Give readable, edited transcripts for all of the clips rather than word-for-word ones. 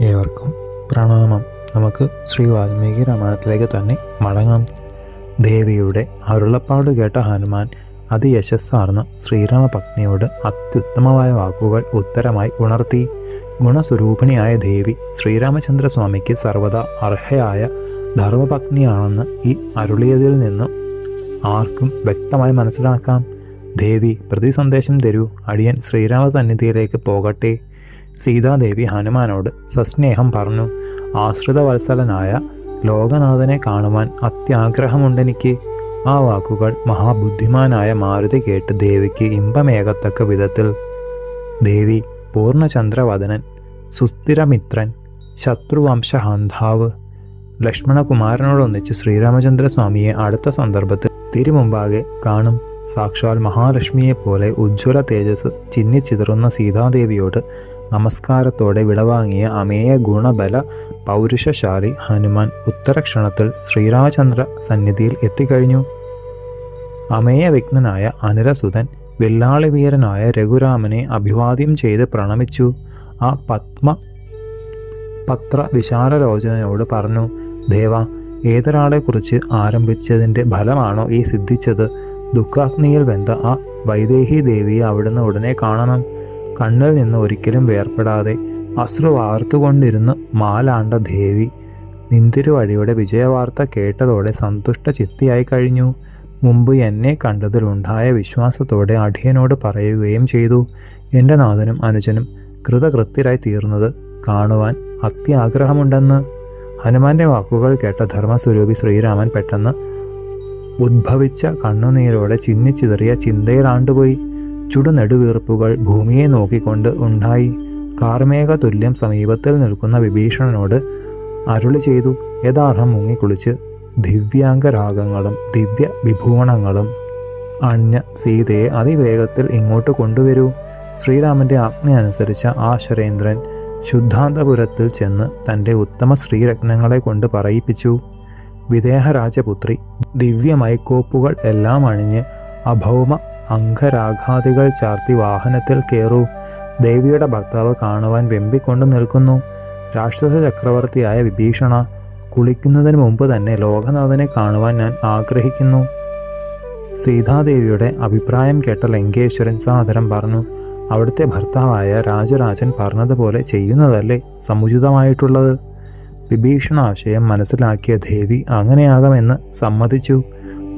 ഏവർക്കും പ്രണാമം. നമുക്ക് ശ്രീ വാൽമീകി രാമായണത്തിലേക്ക് തന്നെ മടങ്ങാം. ദേവിയുടെ അരുളപ്പാട് കേട്ട ഹനുമാൻ അതിയശസ്സാർന്ന ശ്രീരാമപത്നിയോട് അത്യുത്തമമായ വാക്കുകൾ ഉത്തരമായി ഉണർത്തി. ഗുണസ്വരൂപിണിയായ ദേവി ശ്രീരാമചന്ദ്രസ്വാമിക്ക് സർവദാ അർഹയായ ധർമ്മപത്നിയാണെന്ന് ഈ അരുളിയതിൽ നിന്ന് ആർക്കും വ്യക്തമായി മനസ്സിലാക്കാം. ദേവി പ്രതിസന്ദേശം തരൂ, അടിയൻ ശ്രീരാമ സന്നിധിയിലേക്ക് പോകട്ടെ. സീതാദേവി ഹനുമാനോട് സസ്നേഹം പറഞ്ഞു. ആശ്രിതവത്സലനായ ലോകനാഥനെ കാണുവാൻ അത്യാഗ്രഹമുണ്ടെനിക്ക്. ആ വാക്കുകൾ മഹാബുദ്ധിമാനായ മാരുതി കേട്ട് ദേവിക്ക് ഇമ്പമേകത്തക്ക വിധത്തിൽ ദേവി പൂർണ്ണചന്ദ്രവദനൻ, സുസ്ഥിരമിത്രൻ, ശത്രുവംശഹന്താവ് ലക്ഷ്മണകുമാരനോടൊന്നിച്ച് ശ്രീരാമചന്ദ്രസ്വാമിയെ അടുത്ത സന്ദർഭത്തിൽ തിരുമുമ്പാകെ കാണും. സാക്ഷാൽ മഹാലക്ഷ്മിയെപ്പോലെ ഉജ്ജ്വല തേജസ് ചിന്നിച്ചിതറുന്ന സീതാദേവിയോട് നമസ്കാരത്തോടെ വിടവാങ്ങിയ അമേയ ഗുണബല പൗരുഷശാലി ഹനുമാൻ ഉത്തരക്ഷണത്തിൽ ശ്രീരാമചന്ദ്ര സന്നിധിയിൽ എത്തിക്കഴിഞ്ഞു. അമേയ വിഘ്നനായ അനിരസുതൻ വില്ലാളി വീരനായ രഘുരാമനെ അഭിവാദ്യം ചെയ്ത് പ്രണമിച്ചു. ആ പത്ര വിശാലലോചനയോട് പറഞ്ഞു, ദേവ, ഏതൊരാളെക്കുറിച്ച് ആരംഭിച്ചതിൻ്റെ ഫലമാണോ ഈ സിദ്ധിച്ചത്? ദുഃഖാഗ്നിയിൽ വെന്ത ആ വൈദേഹി ദേവിയെ അവിടുന്ന് ഉടനെ കാണണം. കണ്ണിൽ നിന്ന് ഒരിക്കലും വേർപ്പെടാതെ അശ്രു വാർത്തുകൊണ്ടിരുന്ന് മാലാണ്ട ദേവി നിന്തിരുവഴിയുടെ വിജയവാർത്ത കേട്ടതോടെ സന്തുഷ്ട ചിത്തിയായി കഴിഞ്ഞു. മുമ്പ് എന്നെ കണ്ടതിലുണ്ടായ വിശ്വാസത്തോടെ അടിയനോട് പറയുകയും ചെയ്തു. എൻ്റെ നാഥനും അനുജനും കൃതകൃത്യരായി തീർന്നത് കാണുവാൻ അത്യാഗ്രഹമുണ്ടെന്ന്. ഹനുമാന്റെ വാക്കുകൾ കേട്ട ധർമ്മസ്വരൂപി ശ്രീരാമൻ പെട്ടെന്ന് ഉദ്ഭവിച്ച കണ്ണുനീരോടെ ചിന്നിച്ചിതറിയ ചിന്തയിലാണ്ടുപോയി. ചുടുനെടുവീർപ്പുകൾ ഭൂമിയെ നോക്കിക്കൊണ്ട് ഉണ്ടായി. കാർമേഘ തുല്യം സമീപത്തിൽ നിൽക്കുന്ന വിഭീഷണനോട് അരുളി ചെയ്തു, യഥാർത്ഥം മുങ്ങിക്കുളിച്ച് ദിവ്യാംഗരാഗങ്ങളും ദിവ്യ വിഭൂഷണങ്ങളും അണിഞ്ഞ സീതയെ അതിവേഗത്തിൽ ഇങ്ങോട്ട് കൊണ്ടുവരൂ. ശ്രീരാമന്റെ ആജ്ഞ അനുസരിച്ച ആ ശരേന്ദ്രൻ ശുദ്ധാന്തപുരത്തിൽ ചെന്ന് തൻ്റെ ഉത്തമ സ്ത്രീരത്നങ്ങളെ കൊണ്ട് പറയിപ്പിച്ചു. വിദേഹരാജപുത്രി ദിവ്യമൈക്കോപ്പുകൾ എല്ലാം അണിഞ്ഞ് അഭൗമ അംഗരാഘാദികൾ ചാർത്തി വാഹനത്തിൽ കയറൂ. ദേവിയുടെ ഭർത്താവ് കാണുവാൻ വെമ്പിക്കൊണ്ട് നിൽക്കുന്നു. രാക്ഷസ ചക്രവർത്തിയായ വിഭീഷണ, കുളിക്കുന്നതിന് മുമ്പ് തന്നെ ലോകനാഥനെ കാണുവാൻ ഞാൻ ആഗ്രഹിക്കുന്നു. സീതാദേവിയുടെ അഭിപ്രായം കേട്ട ലങ്കേശ്വരൻ സാദരം പറഞ്ഞു, അവിടുത്തെ ഭർത്താവായ രാജരാജൻ പറഞ്ഞതുപോലെ ചെയ്യുന്നതല്ലേ സമുചിതമായിട്ടുള്ളത്. വിഭീഷണ ആശയം മനസ്സിലാക്കിയ ദേവി അങ്ങനെയാകാമെന്ന് സമ്മതിച്ചു.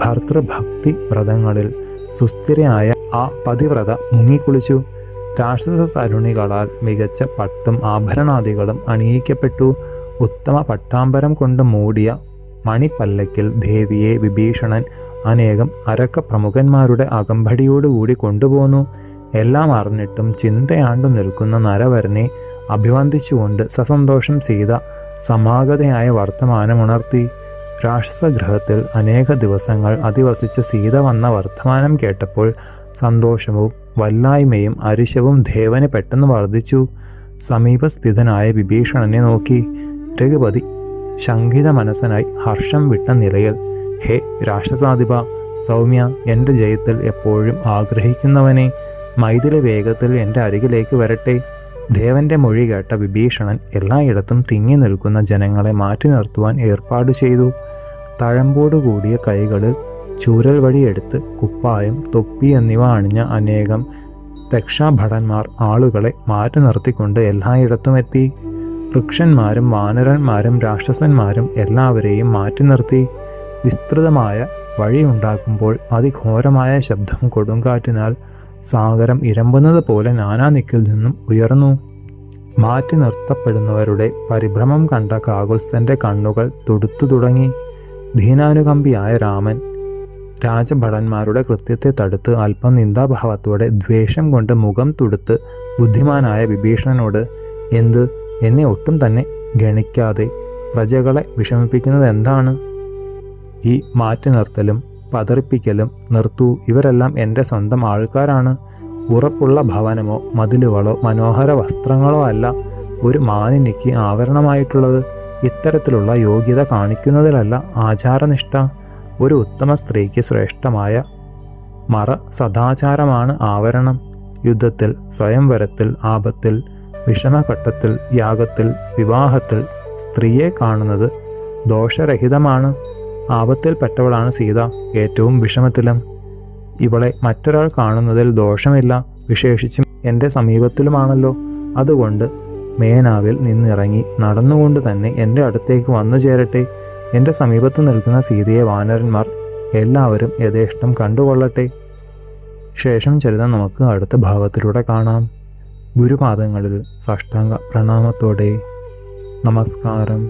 ഭർത്തൃഭക്തി വ്രതങ്ങളിൽ സുസ്ഥിരയായ ആ പതിവ്രത മുങ്ങിക്കുളിച്ചു. രാക്ഷസ തരുണികളാൽ മികച്ച പട്ടും ആഭരണാദികളും അണിയിക്കപ്പെട്ടു. ഉത്തമ പട്ടാമ്പരം കൊണ്ട് മൂടിയ മണിപ്പല്ലക്കിൽ ദേവിയെ വിഭീഷണൻ അനേകം അരക്ക പ്രമുഖന്മാരുടെ അകമ്പടിയോടുകൂടി കൊണ്ടുപോന്നു. എല്ലാം അറിഞ്ഞിട്ടും ചിന്തയാണ്ടു നിൽക്കുന്ന നരവരനെ അഭിവന്ദിച്ചുകൊണ്ട് സസന്തോഷം സീത സമാഗതയായ വർത്തമാനമുണർത്തി. രാക്ഷസഗൃഹത്തിൽ അനേക ദിവസങ്ങൾ അധിവസിച്ച സീത വന്ന വർത്തമാനം കേട്ടപ്പോൾ സന്തോഷവും വല്ലായ്മയും അരിശവും ദേവന് പെട്ടെന്ന് വർദ്ധിച്ചു. സമീപസ്ഥിതനായ വിഭീഷണനെ നോക്കി രഘുപതി ശങ്കിത മനസ്സനായി ഹർഷം വിട്ട നിലയിൽ, ഹേ രാക്ഷസാധിപ സൗമ്യ, എൻ്റെ ജയത്തിൽ എപ്പോഴും ആഗ്രഹിക്കുന്നവനെ, മൈഥിലി വേഗത്തിൽ എൻ്റെ അരികിലേക്ക് വരട്ടെ. ദേവന്റെ മൊഴി കേട്ട വിഭീഷണൻ എല്ലായിടത്തും തിങ്ങി നിൽക്കുന്ന ജനങ്ങളെ മാറ്റി നിർത്തുവാൻ ഏർപ്പാട് ചെയ്തു. തഴമ്പോടുകൂടിയ കൈകളിൽ ചൂരൽ വടിയെടുത്ത് കുപ്പായം, തൊപ്പി എന്നിവ അണിഞ്ഞ അനേകം രക്ഷാഭടന്മാർ ആളുകളെ മാറ്റി നിർത്തിക്കൊണ്ട് എല്ലായിടത്തും എത്തി. വൃക്ഷന്മാരും വാനരന്മാരും രാക്ഷസന്മാരും എല്ലാവരെയും മാറ്റി നിർത്തി. വിസ്തൃതമായ വഴിയുണ്ടാക്കുമ്പോൾ അതിഘോരമായ ശബ്ദം കൊടുങ്കാറ്റിനാൽ സാഗരം ഇരമ്പുന്നത് പോലെ നാനാദിക്കിൽ നിന്നും ഉയർന്നു. മാറ്റി നിർത്തപ്പെടുന്നവരുടെ പരിഭ്രമം കണ്ട കാകുത്സന്റെ കണ്ണുകൾ തുടുത്തു തുടങ്ങി. ദീനാനുകമ്പിയായ രാമൻ രാജഭടന്മാരുടെ കൃത്യത്തെ തടുത്ത് അല്പം നിന്ദാഭാവത്തോടെ ദ്വേഷം കൊണ്ട് മുഖം തുടുത്ത് ബുദ്ധിമാനായ വിഭീഷണനോട്, എന്ത്, എന്നെ ഒട്ടും തന്നെ ഗണിക്കാതെ പ്രജകളെ വിഷമിപ്പിക്കുന്നത് എന്താണ്? ഈ മാറ്റി നിർത്തലും പതറിപ്പിക്കലും നിർത്തൂ. ഇവരെല്ലാം എൻ്റെ സ്വന്തം ആൾക്കാരാണ്. ഉറപ്പുള്ള ഭവനമോ മതിലുകളോ മനോഹര വസ്ത്രങ്ങളോ അല്ല ഒരു മാനിനിക്ക് ആവരണമായിട്ടുള്ളത്. ഇത്തരത്തിലുള്ള യോഗ്യത കാണിക്കുന്നതിലല്ല ആചാരനിഷ്ഠ. ഒരു ഉത്തമ സ്ത്രീക്ക് ശ്രേഷ്ഠമായ മറ സദാചാരമാണ് ആവരണം. യുദ്ധത്തിൽ, സ്വയംവരത്തിൽ, ആപത്തിൽ വിഷമഘട്ടത്തിൽ, യാഗത്തിൽ, വിവാഹത്തിൽ സ്ത്രീയെ കാണുന്നത് ദോഷരഹിതമാണ്. ആപത്തിൽപ്പെട്ടവളാണ് സീത, ഏറ്റവും വിഷമത്തിലും. ഇവളെ മറ്റൊരാൾ കാണുന്നതിൽ ദോഷമില്ല, വിശേഷിച്ചും എൻ്റെ സമീപത്തിലുമാണല്ലോ. അതുകൊണ്ട് മേനാവിൽ നിന്നിറങ്ങി നടന്നുകൊണ്ട് തന്നെ എൻ്റെ അടുത്തേക്ക് വന്നു ചേരട്ടെ. എൻ്റെ സമീപത്ത് നിൽക്കുന്ന സീതയെ വാനരന്മാർ എല്ലാവരും യഥേഷ്ടം കണ്ടുകൊള്ളട്ടെ. ശേഷം ചരിതം നമുക്ക് അടുത്ത ഭാഗത്തിലൂടെ കാണാം. ഗുരുപാദങ്ങളിൽ സാഷ്ടാംഗ പ്രണാമത്തോടെ നമസ്കാരം.